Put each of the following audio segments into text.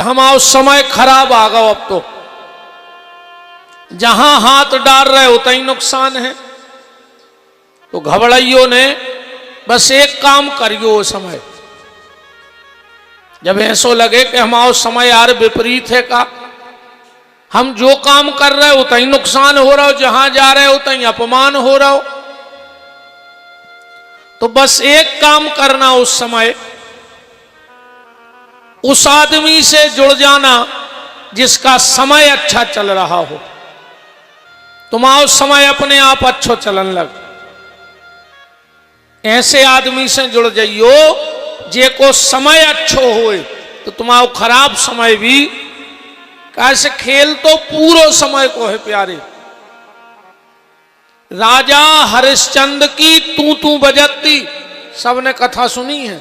हमारा समय खराब आ गया। अब तो जहां हाथ डाल रहे होता ही नुकसान है। तो घबराइयो ने बस एक काम करियो। समय जब ऐसो लगे कि हमारा समय यार विपरीत है का, हम जो काम कर रहे हो उतना ही नुकसान हो रहा हो, जहां जा रहे हो उतना ही अपमान हो रहा हो, तो बस एक काम करना उस समय, उस आदमी से जुड़ जाना जिसका समय अच्छा चल रहा हो। तुम्हारा समय अपने आप अच्छो चलन लग। ऐसे आदमी से जुड़ जाइयो जे को समय अच्छो होए, तो तुम्हारा खराब समय भी कैसे खेल तो पूरो समय को है प्यारे। राजा हरिश्चंद्र की तू तू बजती सबने कथा सुनी है,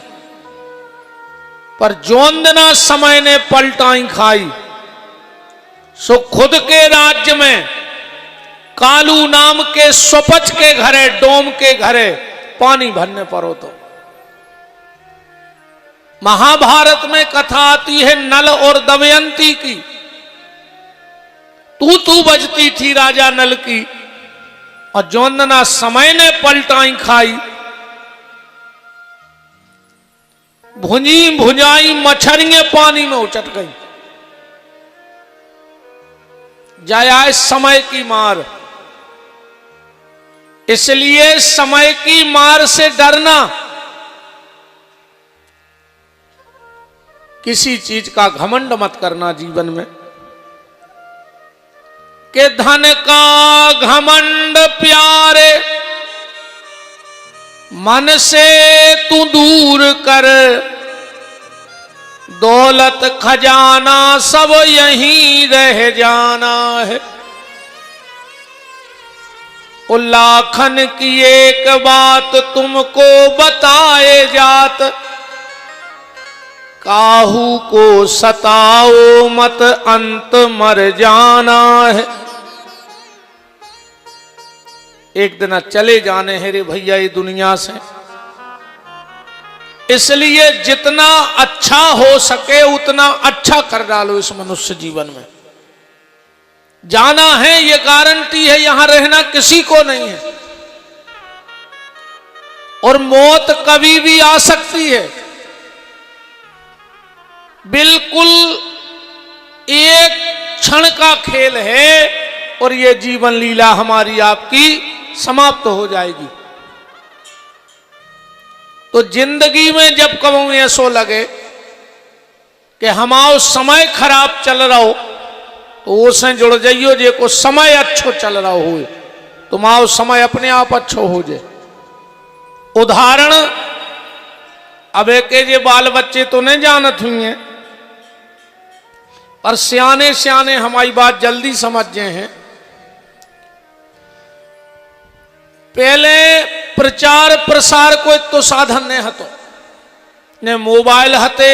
पर जोंदना समय ने पलटाई खाई। सो खुद के राज्य में कालू नाम के स्वपच के घरे, डोम के घरे पानी भरने पर हो। तो महाभारत में कथा आती है नल और दमयंती की। तू तू बजती थी राजा नल की, और जोंदना समय ने पलटाई खाई। भुंजी भुंजाई मछरियां पानी में उचट गई। जाए समय की मार। इसलिए समय की मार से डरना, किसी चीज का घमंड मत करना जीवन में। कि धन का घमंड प्यारे मन से तू दूर कर, दौलत खजाना सब यहीं रह जाना है। उल्लाखन की एक बात तुमको बताए जात, काहू को सताओ मत अंत मर जाना है। एक दिन चले जाने हैं रे भैया ये दुनिया से। इसलिए जितना अच्छा हो सके उतना अच्छा कर डालो इस मनुष्य जीवन में। जाना है ये गारंटी है, यहां रहना किसी को नहीं है। और मौत कभी भी आ सकती है। बिल्कुल एक क्षण का खेल है और ये जीवन लीला हमारी आपकी समाप्त हो जाएगी। तो जिंदगी में जब कभी ऐसो लगे कि हमारा समय खराब चल रहा हो, तो उससे जुड़ जाइयो जे को समय अच्छो चल रहा हो, तुम्हारा समय अपने आप अच्छो हो जाए। उदाहरण, अब एक जे बाल बच्चे तो नहीं जानत हुई हैं, और सियाने सियाने हमारी बात जल्दी समझ गए हैं। पहले प्रचार प्रसार को एक तो साधन नहीं हतो, ने मोबाइल हते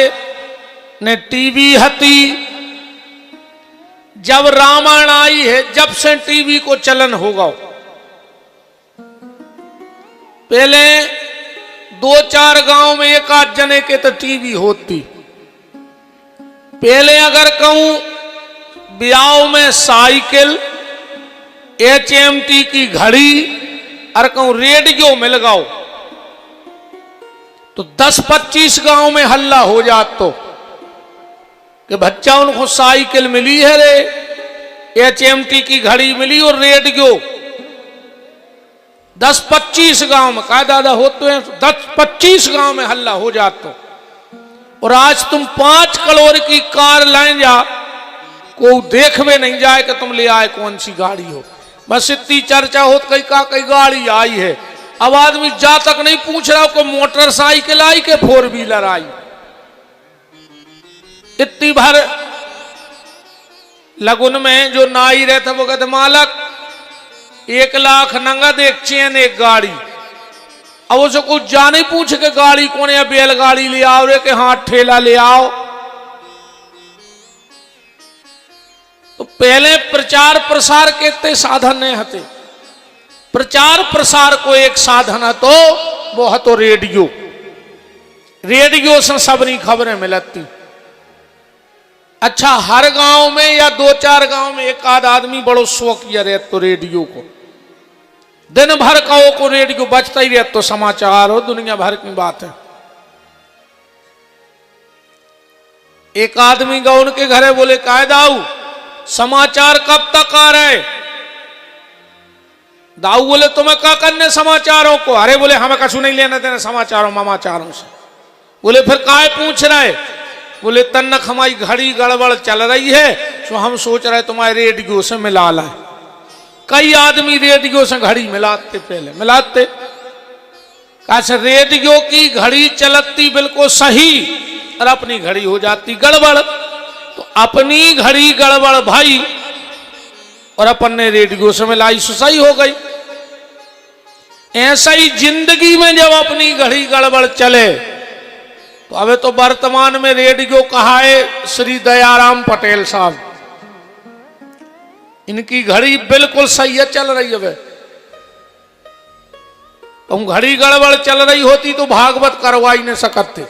ने टीवी हती। जब रामायण आई है जब से टीवी को चलन होगा। पहले 2-4 गांव में एक आध जने के तो टीवी होती। पहले अगर कहूं ब्याह में साइकिल, HMT की घड़ी और कहूं रेडियो मिल गाओ, तो 10-25 गांव में हल्ला हो जात। तो कि बच्चा उनको साइकिल मिली है रे, HMT की घड़ी मिली और रेडियो। 10-25 गांव में कहा दादा होते हैं, 10-25 गांव में हल्ला हो जाता। और आज तुम 5 करोड़ की कार लाए जा, को देखवे नहीं जाए कि तुम ले आए कौन सी गाड़ी हो। बस इतनी चर्चा हो कई गाड़ी आई है। अब आदमी जा तक नहीं पूछ रहा को मोटरसाइकिल आई के 4 व्हीलर आई। इतनी भर लगुन में जो नाई रहता वो कहते मालक 1 लाख नगद, एक चैन, एक गाड़ी। अब उसे कुछ जा नहीं पूछ के गाड़ी कौन है, बैलगाड़ी ले आओ रे, के हाथ ठेला ले आओ। तो पहले प्रचार प्रसार के इतने साधन नहीं हते। प्रचार प्रसार को एक साधन है तो वो है तो रेडियो। रेडियो से सबनी खबरें मिलती। अच्छा, हर गांव में या 2-4 गांव में एक आध आदमी बड़ो शौकिया रहे तो रेडियो को, दिन भर कहो को रेडियो बजता ही रहे तो समाचार हो, दुनिया भर की बात है। एक आदमी गौ उनके घरे, बोले काय दाऊ समाचार कब तक आ रहे? दाऊ बोले तुम्हें क्या करने समाचारों को? अरे बोले हमें कछु नहीं लेना देना समाचारों मामाचारों से। बोले फिर काय पूछ रहे? बोले तन्नक हमारी घड़ी गड़बड़ चल रही है, तो हम सोच रहे तुम्हारे रेडियो से मिला लाए। कई आदमी रेडियो से घड़ी मिलाते, पहले मिलाते, कैसे रेडियो की घड़ी चलती बिल्कुल सही और अपनी घड़ी हो जाती गड़बड़। तो अपनी घड़ी गड़बड़ भाई और अपन ने रेडियो से मिलाई सो सही हो गई। ऐसा ही जिंदगी में जब अपनी घड़ी गड़बड़ चले, तो अबे तो वर्तमान में रेडियो कहा है श्री दयाराम पटेल साहब, इनकी घड़ी बिल्कुल सही है, चल रही है। तुम घड़ी गड़बड़ चल रही होती तो भागवत करवा ही नहीं सकते।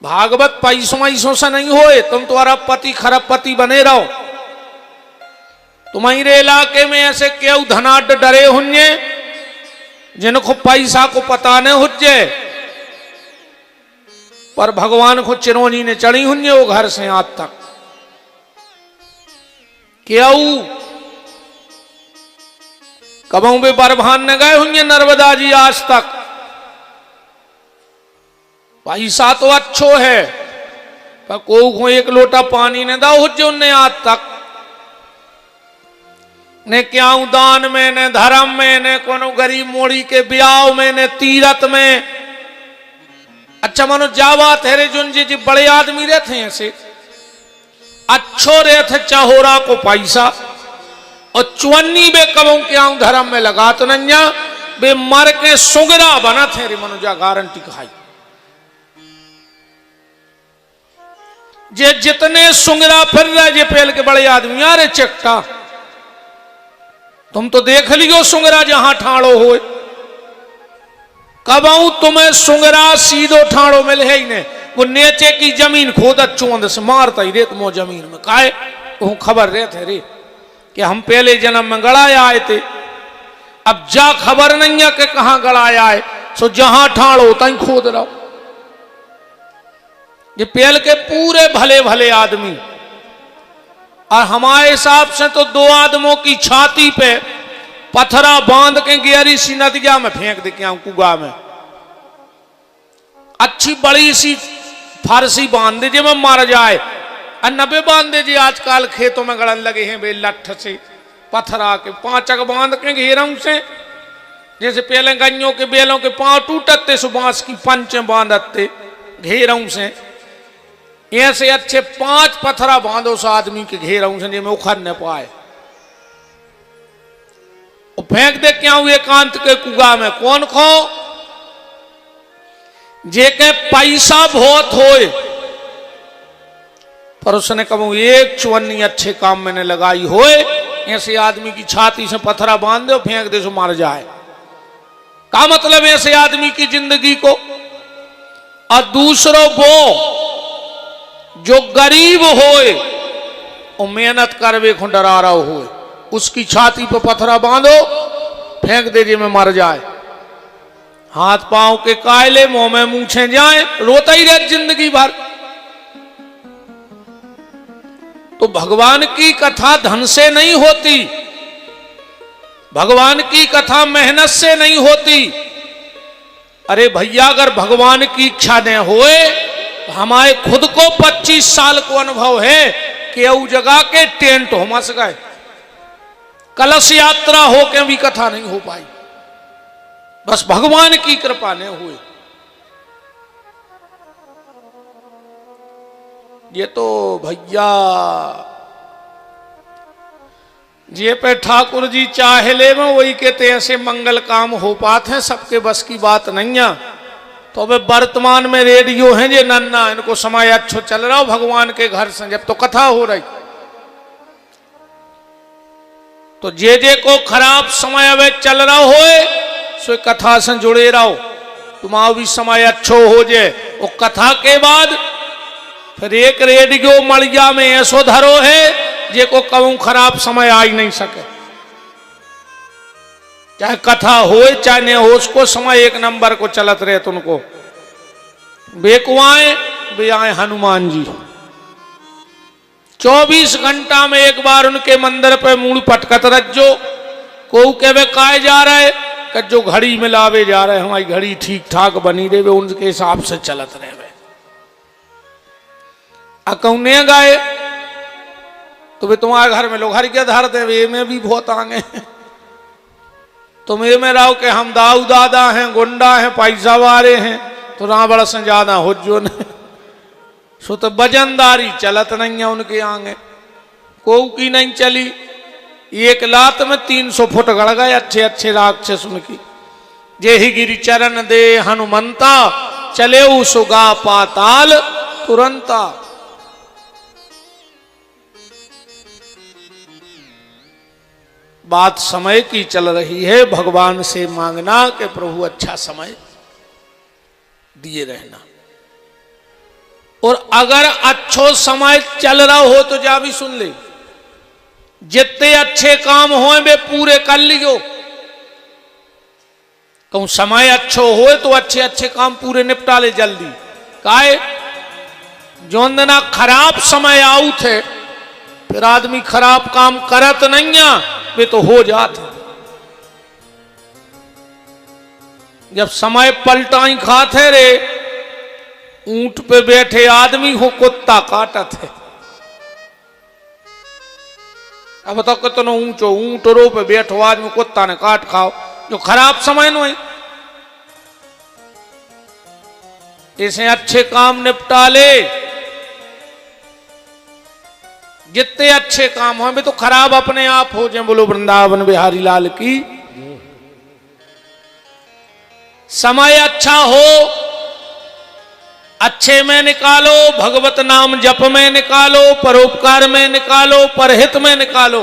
भागवत पैसों से नहीं होए, तुम तो अरबपति खरबपति बने रहो। तुम्हारे इलाके में ऐसे क्यों धनाढ़ डरे होंगे जिनको पैसा को पता नहीं हुज्जे, पर भगवान को चिरौनी ने चढ़ी होंगे वो घर से आज तक। क्यों कबों भी बरभान न गए होंगे नर्मदा जी आज तक। पैसा तो अच्छो है, पर को एक लोटा पानी ने दा हुज्जे उनने आज तक। ने क्या दान में, ने धर्म में, ने कोनो गरीब मोड़ी के ब्याह में, ने तीरथ में। अच्छा मानो जावा तेरे जुन जी बड़े आदमी रहते हैं ऐसे अच्छो रहते चाहोरा को पैसा और चुन्नी बे कबों क्या धर्म में लगा तो नन्या बे मर के सुगरा बना थे रे मनुजा गारंटी खाई। जे जितने सुंगरा फिर रहे जे पेल के बड़े आदमी यारे चक्टा, तुम तो देख लियो सुंगरा जहां ठाड़ो हो, कबाऊ तुम्हें सुंगरा सीधो ठाड़ो मिले ही ने। वो नीचे की जमीन खोदा चोंद से मारता ही रे तुम जमीन में काहे वो खबर रहते रे कि हम पहले जन्म में गड़ाया आए थे। अब जा खबर नहीं है कि कहां गड़ाया है, सो जहां ठाड़ो तहीं खोद रहो। ये पेल के पूरे भले भले आदमी, और हमारे हिसाब से तो 2 आदमों की छाती पे पत्थरा बांध के गहरी सी नदिया में फेंक दे क्या कुआ में, अच्छी बड़ी सी फारसी बांध दे जे में मार जाए। और 90 बांध दे जी आजकल खेतों में गड़न लगे हैं बे लठ से पत्थरा के 5 बांध के घेरों से। जैसे पहले गन्यों के बेलों के पांव टूटते सो बांस की पंचे बांधते घेरों से, ऐसे अच्छे 5 पत्थरा बांधो सो आदमी के घेरों से जिसमें उखड़ न पाए, फेंक दे क्या हुए एकांत के कुआ में। कौन खो जे के पैसा बहुत होए, पर उसने कबू एक चुन्नी अच्छे काम में ने लगाई होए, ऐसे आदमी की छाती से पत्थरा बांध दे फेंक दे सो मार जाए। का मतलब ऐसे आदमी की जिंदगी को। और दूसरों वो जो गरीब होए और मेहनत करवे को डरा रहा होए, उसकी छाती पर पत्थरा बांधो फेंक दे जे में मर जाए। हाथ पांव के कायले मुंह में मूछे जाए, रोता ही रहे जिंदगी भर। तो भगवान की कथा धन से नहीं होती, भगवान की कथा मेहनत से नहीं होती। अरे भैया अगर भगवान की इच्छा न होए, हमारे खुद को 25 साल को अनुभव है कि वो जगह के टेंट हो मस गए, कलश यात्रा हो के भी कथा नहीं हो पाई, बस भगवान की कृपा ने हुए। ये तो भैया जे पे ठाकुर जी चाहले में वही कहते ऐसे मंगल काम हो पाते हैं, सबके बस की बात नहीं है। तो अब वर्तमान में रेडियो है जे नन्ना, इनको समय अच्छो चल रहा हो भगवान के घर से, जब तो कथा हो रही। तो जे को खराब समय अब चल रहा होए सो कथा से जुड़े रहो, तुम्हारा भी समय अच्छो हो जाए। वो कथा के बाद फिर एक रेडियो मड़िया में ऐसो धरो है जे को कहूं खराब समय आ ही नहीं सके। चाहे कथा हो चाहे न हो, उसको समय एक नंबर को चलत रहे। तुमको बेकुआए वे आए हनुमान जी, 24 घंटा में एक बार उनके मंदिर पे मूड़ पटकत रखो। को कहे काय जा रहे कि जो घड़ी मिलावे जा रहे, हमारी घड़ी ठीक ठाक बनी रहे, उनके हिसाब से चलत रहे। अकौने गाए तो वे तुम्हारे घर में लोग हर के धर दे, वे में भी बहुत आगे हैं। तुम ये में रहो कि हम दाऊ दादा हैं, गुंडा हैं, पैसा वाले हैं, तो ना बड़ा से ज्यादा हो जो नहीं। सो तो वजनदारी चलत नहीं है उनके आगे, को की नहीं चली। एक लात में 300 फुट गड़ गए अच्छे अच्छे राक्षस उनकी। जे ही गिरी चरण दे हनुमंता, चले सुगा पाताल तुरंता। बात समय की चल रही है, भगवान से मांगना कि प्रभु अच्छा समय दिए रहना। और अगर अच्छो समय चल रहा हो तो जा भी सुन ले, जितने अच्छे काम हो वे पूरे कर लियो। कहूं समय अच्छो हो तो अच्छे अच्छे काम पूरे निपटा ले जल्दी। काहे जो ना खराब समय आऊ थे, फिर आदमी खराब काम करत नहीं है, वे तो हो जाते। जब समय पलटाई खाते रे, ऊंट पे बैठे आदमी हो कुत्ता काटत है। अब बताओ कितना ऊंचो ऊंट रो पे बैठो आदमी, कुत्ता ने काट खाओ, जो खराब समय नो है। इसे अच्छे काम निपटा ले, जितने अच्छे काम हो तो खराब अपने आप हो जाए। बोलो वृंदावन बिहारी लाल की। समय अच्छा हो, अच्छे में निकालो, भगवत नाम जप में निकालो, परोपकार में निकालो, परहित में निकालो।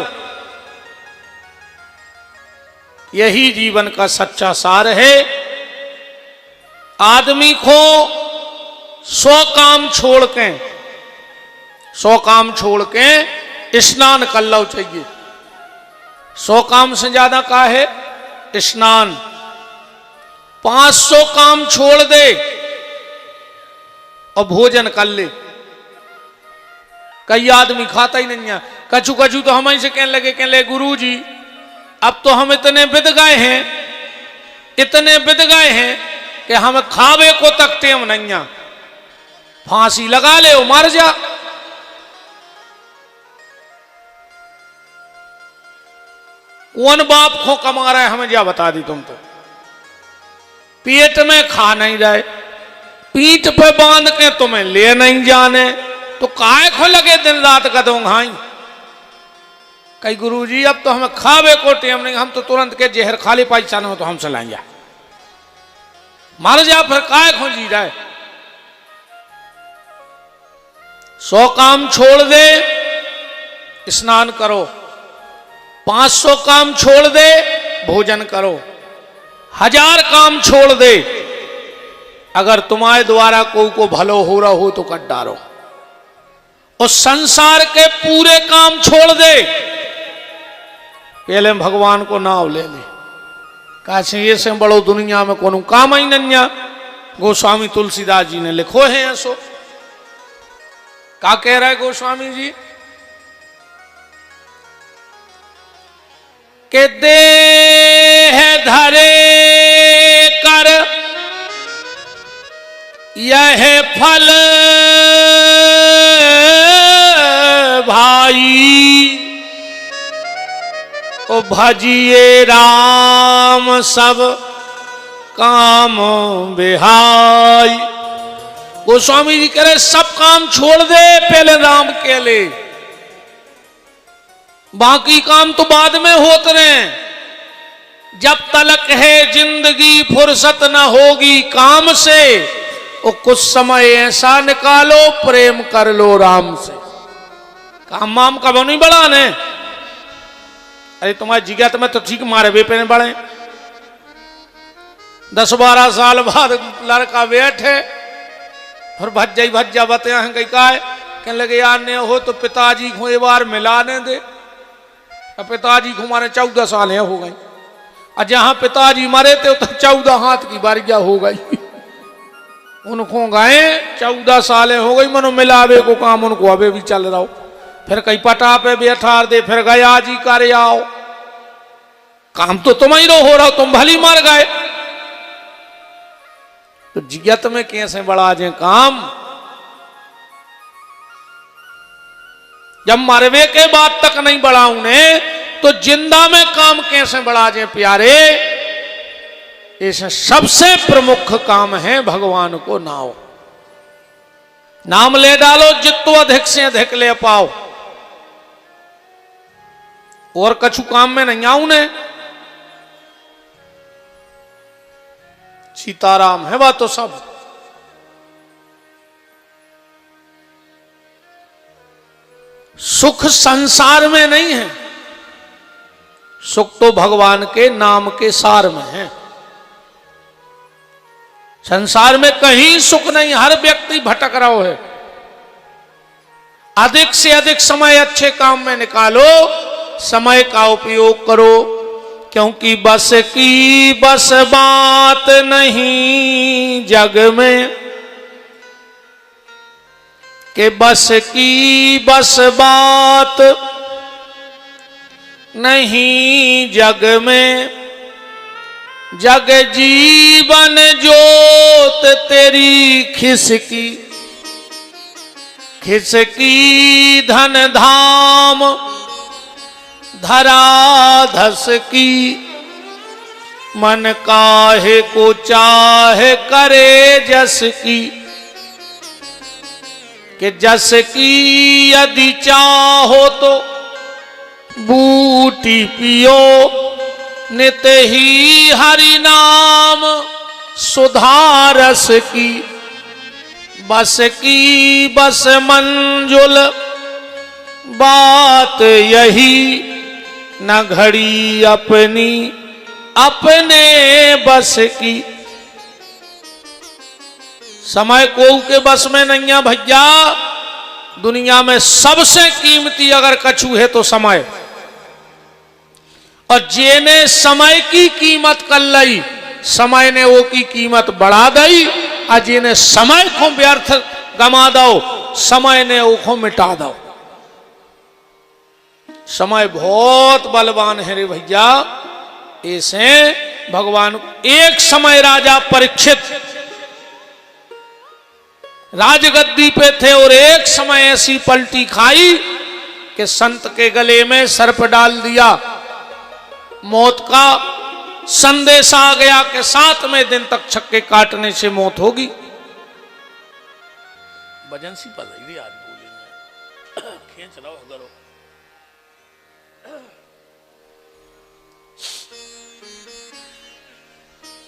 यही जीवन का सच्चा सार है। आदमी को 100 काम छोड़ के स्नान कर लो चाहिए। 100 काम से ज्यादा का है स्नान। 500 काम छोड़ दे और भोजन कर ले। कई आदमी खाता ही नहीं है। कछु कछु तो हम से कहने लगे गुरु जी अब तो हम इतने बिद गए हैं कि हम खावे को तक टेम नहीं है। फांसी लगा ले वो मर जा। कौन बाप को कमा रहा है हमें क्या बता दी तुम तो। पेट में खा नहीं जाए, पीठ पे बांध के तुम्हें ले नहीं जाने, तो काय खो लगे दिन रात कदम घाई। कई गुरुजी अब तो हमें खावे को टेम नहीं, हम तो तुरंत के जहर खाली पैसा हो तो हमसे लाएंगे मर जा, फिर काय खो जी जाए। 100 काम छोड़ दे, स्नान करो। 500 काम छोड़ दे, भोजन करो। 1000 काम छोड़ दे, अगर तुम्हारे द्वारा को भलो हो रहा हो तो कर डारो। और संसार के पूरे काम छोड़ दे, पहले भगवान को नाव ले ले। काशी ये से बड़ो दुनिया में कोनो काम ही नहीं। गोस्वामी तुलसीदास जी ने लिखो है ऐसो। क्या कह रहा है गोस्वामी जी के देह धरे कर यह फल भाई, ओ भजिए राम सब काम बिहाई। गोस्वामी जी कह रहे सब काम छोड़ दे, पहले राम के ले, बाकी काम तो बाद में होते रहे। जब तलक है जिंदगी फुर्सत न होगी काम से, और कुछ समय ऐसा निकालो प्रेम कर लो राम से। काम वाम कब नहीं बढ़ा ने। अरे तुम्हारी जिगत में तो ठीक मारे वे पे बढ़े। 10-12 साल बाद लड़का बैठे, और भज जा बते हैं कहीं का है कहने लगे यार ने हो तो पिताजी को एक बार मिलाने दे। अब पिताजी को हमारे 14 साल हो गई और जहां पिताजी मरे थे तो 14 हाथ की बारिया हो गई। उनको गए 14 साल हो गई मनो मिलावे को काम उनको अबे भी चल रहा हो। फिर कहीं पटा पे भी अठार दे फिर गया जी करे आओ काम तो तुम ही हो रहा हो तुम भली मर गए। तो जियत में कैसे बढ़ा जे काम जब मरवे के बाद तक नहीं बढ़ाऊ ने तो जिंदा में काम कैसे बढ़ा जे प्यारे। इस सबसे प्रमुख काम है भगवान को नाओ नाम ले डालो जितो अधिक से अधिक ले पाओ और कछु काम में नहीं आऊ ने। सीताराम है बात तो सब सुख संसार में नहीं है सुख तो भगवान के नाम के सार में है। संसार में कहीं सुख नहीं हर व्यक्ति भटक रहा है। अधिक से अधिक समय अच्छे काम में निकालो समय का उपयोग करो क्योंकि बस की बस बात नहीं जग में कि बस की बस बात नहीं जग में जग जीवन जोत तेरी खिसकी धन धाम धरा धस की मन काहे को चाहे करे जस की कि जस की यदि चाहो तो बूटी पियो नित ही हरि नाम सुधारस की बस मंजुल बात यही न घड़ी अपनी अपने बस की। समय को के बस में नहीं है भैया। दुनिया में सबसे कीमती अगर कछु है तो समय और जेने समय की कीमत कर ली समय ने वो की कीमत बढ़ा दी और जेने समय को व्यर्थ गमा दो समय ने वो को मिटा दो। समय बहुत बलवान है रे भैया। ऐसे भगवान एक समय राजा परीक्षित राजगद्दी पे थे और एक समय ऐसी पलटी खाई कि संत के गले में सर्प डाल दिया। मौत का संदेश आ गया कि 7वें दिन तक छक्के काटने से मौत होगी। भजन सी पता ही आज बोली में खींच रहा करो।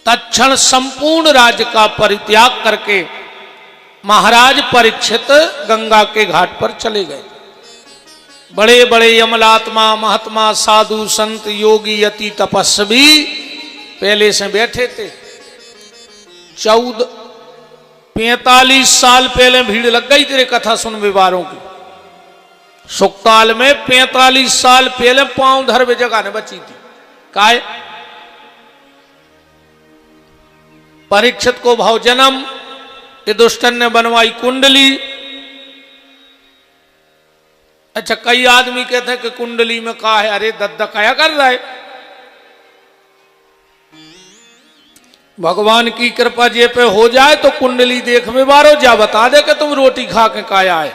तत्क्षण संपूर्ण राज्य का परित्याग करके महाराज परीक्षित गंगा के घाट पर चले गए। बड़े बड़े यमलात्मा महात्मा साधु संत योगी यति तपस्वी पहले से बैठे थे। 45 साल पहले भीड़ लग गई तेरे कथा सुन विवारों की। सुखताल में 45 साल पहले पांव धर में जगह ने बची थी। काय परीक्षित को भाव जन्म ये दुष्टन ने बनवाई कुंडली। अच्छा कई आदमी कहते हैं कि कुंडली में कहा है अरे दद्दा क्या कर रहा है। भगवान की कृपा जे पे हो जाए तो कुंडली देख में बारो जा बता दे कि तुम रोटी खा के काया है।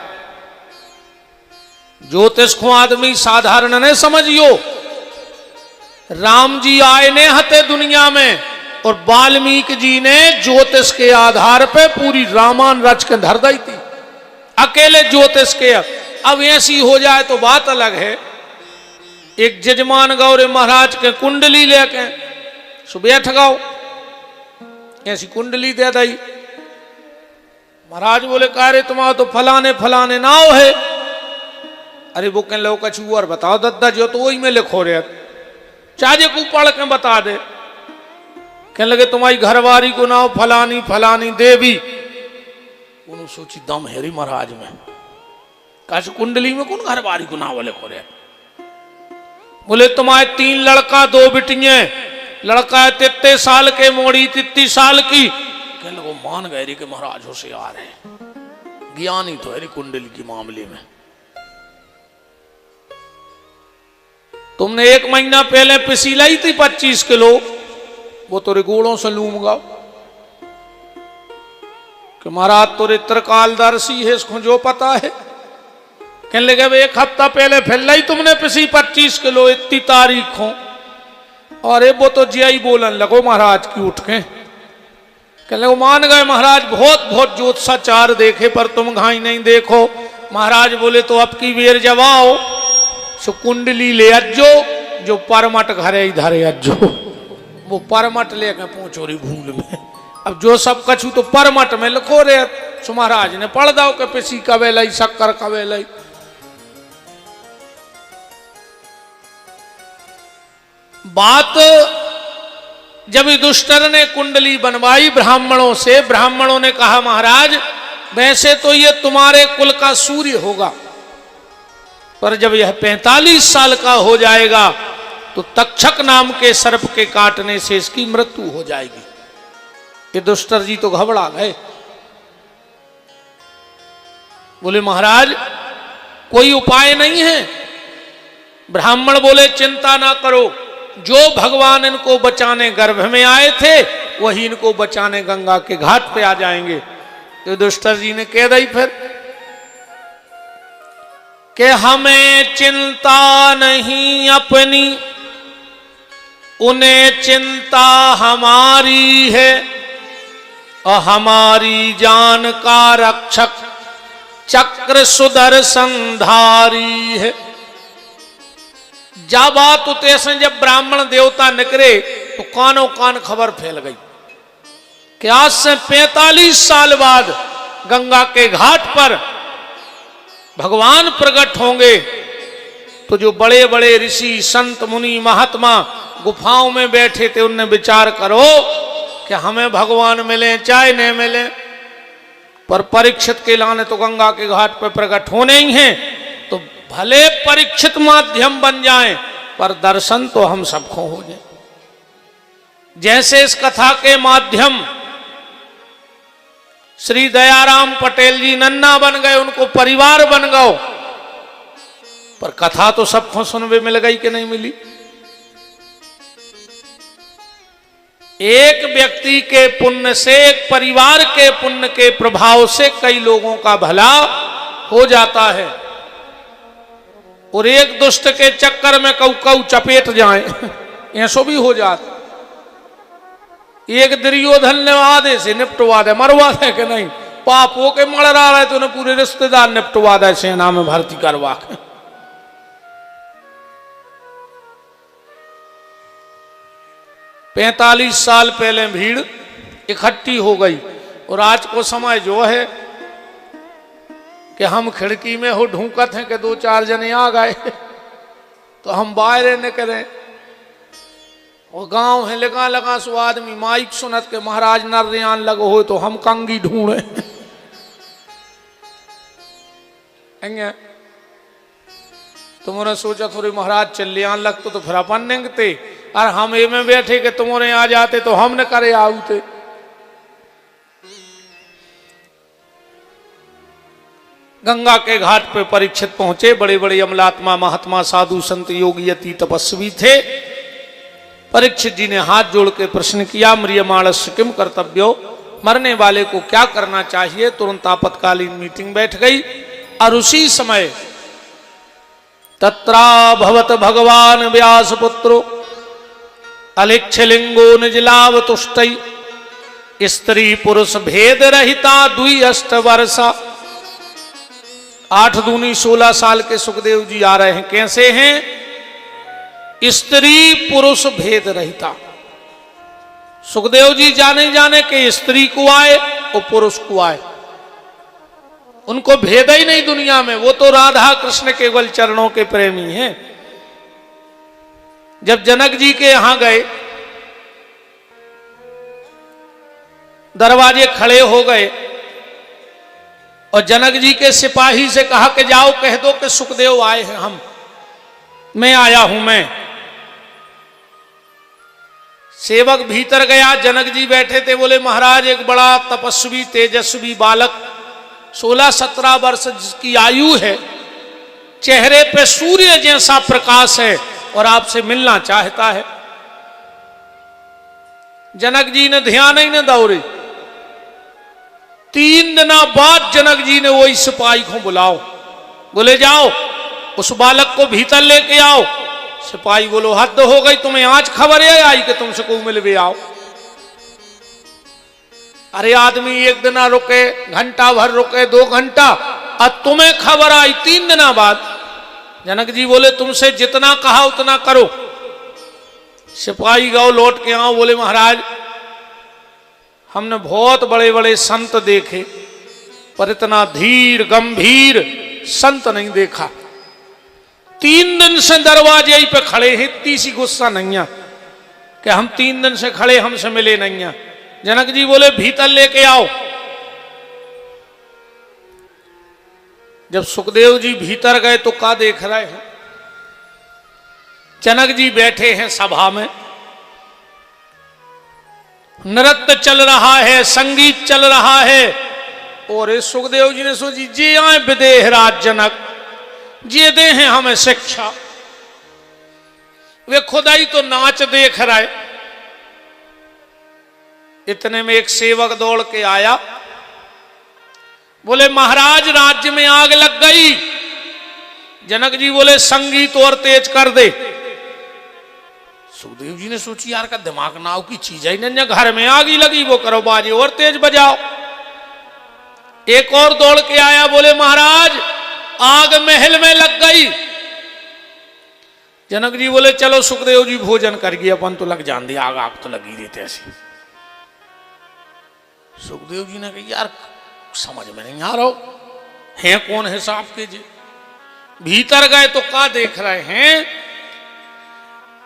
ज्योतिष को आदमी साधारण ने समझियो। राम जी आए ने हते दुनिया में और वाल्मीकि जी ने ज्योतिष के आधार पे पूरी रामायण रच के धर दी थी अकेले ज्योतिष के। अब ऐसी हो जाए तो बात अलग है। एक जजमान गौरे महाराज के कुंडली लेके सुबह गाओ ऐसी कुंडली दे दी। महाराज बोले कह रहे तुम्हारा तो फलाने फलाने नाव है। अरे वो कहने लो कछु और बताओ दद्दा जो तो वही में लिखो रहे चाहे को पढ़ के बता दे। कहने लगे तुम्हारी घरवारी को नाव फलानी फलानी देवी उन्होंने सोची दम हेरी महाराज में काश कुंडली में कौन घर बारी गुना वाले को रहे। बोले तुम्हारे 3 लड़का 2 बिटियां, लड़का है 33 साल के, मोड़ी 33 साल की। कहने को मान गए कि महाराज होशियार है, ज्ञानी तो है कुंडली के मामले में। तुमने 1 महीना पहले पिसी लाई थी 25 किलो, वो तो गोड़ों से लूमगा कि महाराज तो त्रिकालदर्शी है, इसको जो पता है। कहने लगे 1 हफ्ता पहले फिर लाई तुमने पिसी 25 किलो, इतनी तारीख हो। और वो तो जियाई बोलन लगो महाराज की उठ के। कहने लगे मान गए महाराज, बहुत ज्योतिषाचार देखे पर तुम घाई नहीं देखो। महाराज बोले तो अब की बेर जवाओ, सो कुंडली ले अज्जो, जो परमट घरे इधर अज्जो। वो परमट लेके पहुंचो री भूल में। अब जो सब कछु तो परमट में लिखो रे, सो महाराज ने पढ़ दाओ के पिसी कवे लाई, शक्कर कवे लाई। बात जब युधिष्ठिर ने कुंडली बनवाई ब्राह्मणों से, ब्राह्मणों ने कहा महाराज वैसे तो ये तुम्हारे कुल का सूर्य होगा, पर जब यह 45 साल का हो जाएगा तो तक्षक नाम के सर्प के काटने से इसकी मृत्यु हो जाएगी। युधिष्ठिर जी तो घबरा गए। बोले महाराज कोई उपाय नहीं है। ब्राह्मण बोले चिंता ना करो, जो भगवान इनको बचाने गर्भ में आए थे वही इनको बचाने गंगा के घाट पे आ जाएंगे। तो युधिष्ठिर जी ने कह दी फिर कि हमें चिंता नहीं अपनी, उन्हें चिंता हमारी है, और हमारी जान का रक्षक चक्र सुदर्शनधारी है। जा बात उते से जब ब्राह्मण देवता निकले तो कानों कान खबर फैल गई कि आज से 45 साल बाद गंगा के घाट पर भगवान प्रकट होंगे। तो जो बड़े बड़े ऋषि संत मुनि महात्मा गुफाओं में बैठे थे उनने विचार करो कि हमें भगवान मिले चाहे नहीं मिले, पर परीक्षित के लाने तो गंगा के घाट पर प्रकट होने ही हैं, तो भले परीक्षित माध्यम बन जाएं पर दर्शन तो हम सबको हो जाए। जैसे इस कथा के माध्यम श्री दयाराम पटेल जी नन्ना बन गए, उनको परिवार बन गए, पर कथा तो सबको सुनने मिल गई कि नहीं मिली। एक व्यक्ति के पुण्य से, एक परिवार के पुण्य के प्रभाव से कई लोगों का भला हो जाता है, और एक दुष्ट के चक्कर में कऊ कऊ चपेट जाए ऐसो भी हो जाता। एक दुर्योधन ने आधे से निपटवा दे, मरवा दे कि नहीं, पाप हो के मर रहा है तो उन्हें पूरे रिश्तेदार निपटवा दे, सेना में भर्ती करवा के। 45 साल पहले भीड़ इकट्ठी हो गई, और आज को समय जो है कि हम खिड़की में हो ढूंकत हैं कि 2-4 जने आ गए तो हम बाहर निकले, और गांव है लगा लगा सो आदमी माइक सुनत के महाराज नरयान लगो हो, तो हम कंगी ढूंढे तुमने सोचा थोड़ी महाराज चल आन लगते तो फिर अपन निकते, और हम ए में बैठे कि तुम्हारे आ जाते तो हम न करे आउते। गंगा के घाट पे परीक्षित पहुंचे। बड़े बड़े अमलात्मा महात्मा साधु संत योगी अति तपस्वी थे। परीक्षित जी ने हाथ जोड़ के प्रश्न किया, म्रियमाणस्य किम कर्तव्यो, मरने वाले को क्या करना चाहिए। तुरंत आपातकालीन मीटिंग बैठ गई, और उसी समय तत्रा भवत भगवान व्यास पुत्रो अलिक्षलिंगो निजलावतुष्टै स्त्री पुरुष भेद रहिता 2 वर्षा। 8 दूनी 16 साल के सुखदेव जी आ रहे हैं। कैसे हैं? स्त्री पुरुष भेद रहिता। सुखदेव जी जाने जाने के स्त्री को आए और पुरुष को आए, उनको भेद ही नहीं दुनिया में। वो तो राधा कृष्ण केवल चरणों के प्रेमी हैं। जब जनक जी के यहां गए, दरवाजे खड़े हो गए, और जनक जी के सिपाही से कहा कि जाओ कह दो कि सुखदेव आए हैं, मैं आया हूं। मैं सेवक भीतर गया, जनक जी बैठे थे। बोले महाराज एक बड़ा तपस्वी तेजस्वी बालक 16-17 वर्ष जिसकी आयु है, चेहरे पे सूर्य जैसा प्रकाश है और आपसे मिलना चाहता है। जनक जी ने ध्यान ही न दौड़े। 3 दिन बाद जनक जी ने वही सिपाही को बुलाओ, बोले जाओ उस बालक को भीतर लेके आओ। सिपाही बोलो हद हो गई, तुम्हें आज खबर है आई कि तुमसे को मिलवे आओ। अरे आदमी एक दिन रुके, घंटा भर रुके, 2 घंटा, अब तुम्हें खबर आई 3 दिन बाद। जनक जी बोले तुमसे जितना कहा उतना करो। सिपाही गौ लौट के आओ, बोले महाराज हमने बहुत बड़े बड़े संत देखे पर इतना धीर गंभीर संत नहीं देखा। 3 दिन से दरवाजे ही पे खड़े हैं, इतनी सी गुस्सा नहीं है कि हम 3 दिन से खड़े हमसे मिले नहीं है। जनक जी बोले भीतर लेके आओ। जब सुखदेव जी भीतर गए तो क्या देख रहे हैं? जनक जी बैठे हैं सभा में, नृत्य चल रहा है, संगीत चल रहा है। और सुखदेव जी ने सोची जे आए विदेह राज जनक, जे दे हैं हमें शिक्षा। वे खुदा ही तो नाच देख रहे। इतने में एक सेवक दौड़ के आया, बोले महाराज राज्य में आग लग गई। जनक जी बोले संगीत और तेज कर दे। सुखदेव जी ने सोची यार का दिमाग नाव की चीज है नहीं, घर में आग ही लगी, वो करो बाजे और तेज बजाओ। एक और दौड़ के आया, बोले महाराज आग महल में लग गई। जनक जी बोले चलो सुखदेव जी भोजन कर गए, अपन तो लग जान दिया, आग आग तो लगी रहती ऐसी। सुखदेव जी ने कहा यार समझ में नहीं आ रहा है कौन है साहब के जी। भीतर गए तो क्या देख रहे हैं?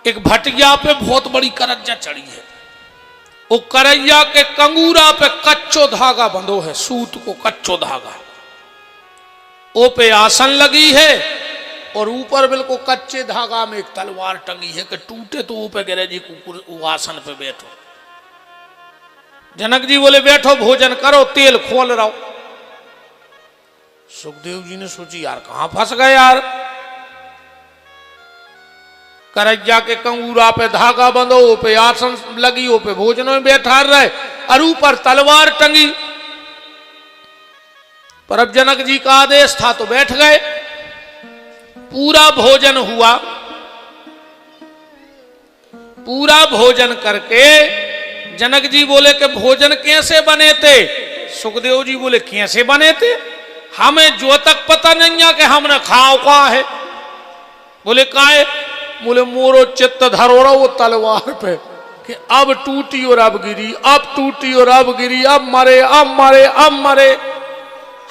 एक भटिया पे बहुत बड़ी करज्जा चढ़ी है। वो करैया के कंगूरा पे कच्चो धागा बंधो है, सूत को कच्चो धागा। ओ पे आसन लगी है और ऊपर बिल्कुल कच्चे धागा में एक तलवार टंगी है कि टूटे तो ऊपर गिरे जी वो आसन पे बैठो। जनक जी बोले बैठो भोजन करो, तेल खोल रहो। सुखदेव जी ने सोची यार कहां फंस गए यार। करैया के कंगूरा पे धागा बंधो, ओ पे आसन लगी, ओ पे भोजन में बैठा रहे और ऊपर तलवार टंगी। पर अब जनक जी का आदेश था तो बैठ गए। पूरा भोजन हुआ। पूरा भोजन करके जनक जी बोले कि भोजन कैसे बने थे? सुखदेव जी बोले कैसे बने थे? हमें जो तक पता नहीं है कि हमने खाओ का है। बोले काहे? बोले मोरो चित्त धरो रहा वो तलवार पे कि अब टूटी और अब गिरी, अब टूटी और अब गिरी, अब मरे अब मरे अब मरे।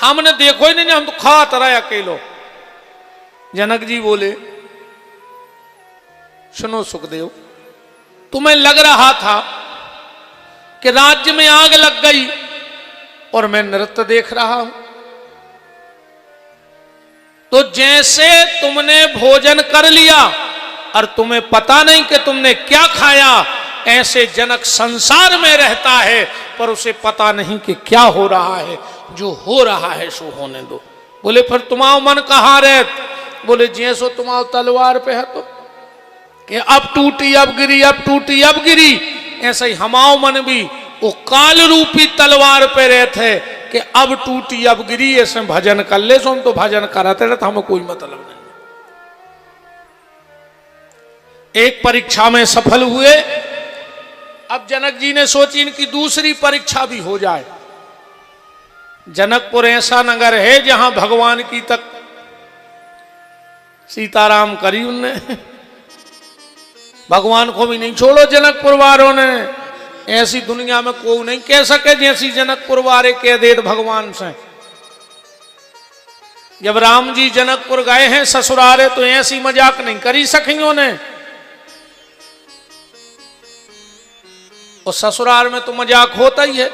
हमने देखो ही नहीं, हम तो खाते रहे अकेलो। जनक जी बोले सुनो सुखदेव, तुम्हें लग रहा था कि राज्य में आग लग गई और मैं नृत्य देख रहा हूं, तो जैसे तुमने भोजन कर लिया और तुम्हें पता नहीं कि तुमने क्या खाया, ऐसे जनक संसार में रहता है पर उसे पता नहीं कि क्या हो रहा है। जो हो रहा है सो होने दो। बोले फिर तुम्हारा मन कहाँ रहे? बोले जैसो तुम्हारा तलवार पे है तो कि अब टूटी अब गिरी, अब टूटी अब गिरी, ऐसा ही हमाओ मन भी वो काल रूपी तलवार पे रहते कि अब टूटी अब गिरी। ऐसे भजन कर ले सो, हम तो भजन कराते रहते, हमें कोई मतलब नहीं। एक परीक्षा में सफल हुए। अब जनक जी ने सोची इनकी दूसरी परीक्षा भी हो जाए। जनकपुर ऐसा नगर है जहां भगवान की तक सीताराम करी उनने, भगवान को भी नहीं छोड़ो जनकपुर वालों ने। ऐसी दुनिया में कोई नहीं कह सके जैसी जनकपुर वाले कह दे भगवान से। जब राम जी जनकपुर गए हैं ससुराले तो ऐसी मजाक नहीं करी सखियों ने। और ससुराल में तो मजाक होता ही है।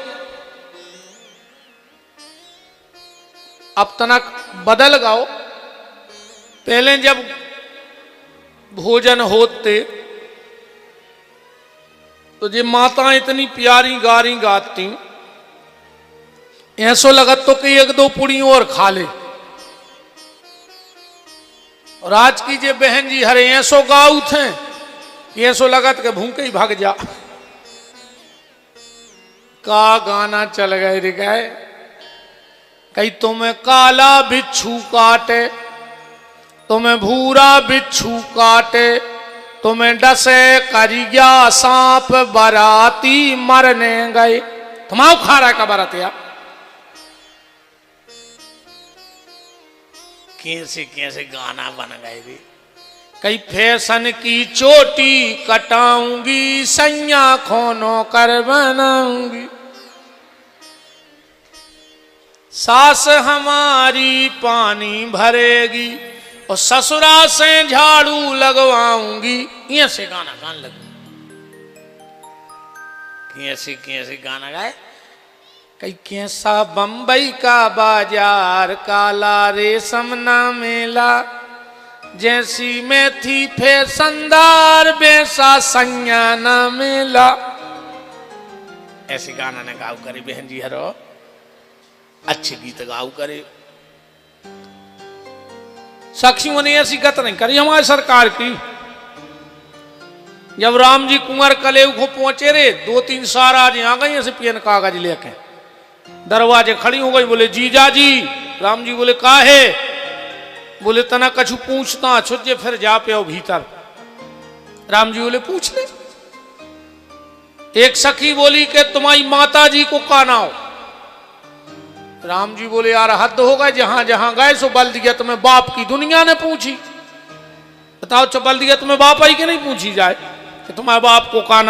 अब तनक बदल गाओ। पहले जब भोजन होते तो ये माता इतनी प्यारी गारी गाती, ऐसो लगत तो कि एक दो पुड़ी और खा ले। और आज की जे बहन जी हरे ऐसो गाऊ थे, ऐसो लगत के भूखे ही भाग जा। का गाना चल गए रे गए, कहीं तुम्हें काला बिच्छू काटे, तुम्हें भूरा बिच्छू काटे, तुम्हें डसे करिया सांप बराती मरने गए। तुम्हारा खा रहा है का बरातिया? कैसे कैसे गाना बन गए रे। कई फैशन की चोटी कटाऊंगी, सैया खोनो कर बनाऊंगी, सास हमारी पानी भरेगी और ससुरा से झाड़ू लगवाऊंगी। ये से गाना गान लगे, कैसे गाना गाए। कई कैसा बंबई का बाजार, काला रेशम ना मेला, जैसी में थी फैशनदार, वैसा संज्ञा ना मेला। ऐसे गाना ने गाओ करे बहन जी हरो, अच्छे गीत गाओ करे। साक्षियों ने ऐसी गत नहीं करी हमारी सरकार की। जब राम जी कुंवर कलेव को पहुंचे रे, 2-3 सार आज आ गई ऐसे पियन कागज लेके, दरवाजे खड़ी हो गई। बोले जीजा जी। राम जी बोले काहे? बोले तना कछु पूछता छुजे फिर जा पे भीतर। राम जी बोले पूछ ले। एक सखी बोली कि तुम्हारी माता जी को कानाओ। राम जी बोले यार हद हो गए, जहां जहां गए सो बल दिया तुम्हें बाप की दुनिया ने पूछी। बताओ बल दिया तुम्हें बाप आई कि नहीं पूछी जाए कि तुम्हारे बाप को काना